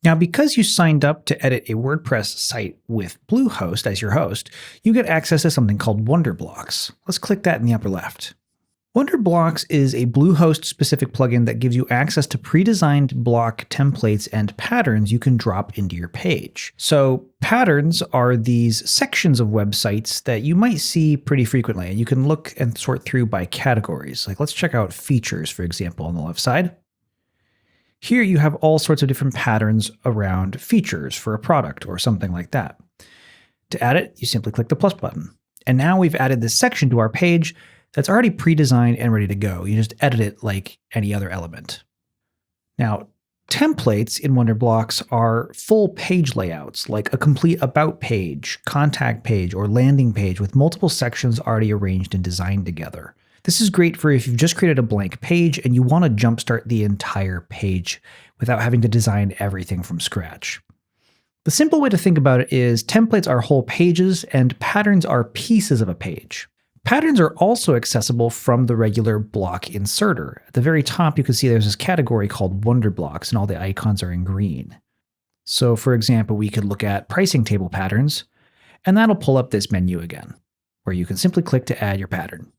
Now, because you signed up to edit a WordPress site with Bluehost as your host, you get access to something called WonderBlocks. Let's click that in the upper left. WonderBlocks is a Bluehost-specific plugin that gives you access to pre-designed block templates and patterns you can drop into your page. So patterns are these sections of websites that you might see pretty frequently, and you can look and sort through by categories. Like let's check out features, for example, on the left side. Here you have all sorts of different patterns around features for a product or something like that. To add it, you simply click the plus button. And now we've added this section to our page that's already pre-designed and ready to go. You just edit it like any other element. Now, templates in WonderBlocks are full page layouts, like a complete about page, contact page, or landing page with multiple sections already arranged and designed together. This is great for if you've just created a blank page and you want to jumpstart the entire page without having to design everything from scratch. The simple way to think about it is templates are whole pages and patterns are pieces of a page. Patterns are also accessible from the regular block inserter. At the very top, you can see there's this category called WonderBlocks and all the icons are in green. So for example, we could look at pricing table patterns, and that'll pull up this menu again, where you can simply click to add your pattern.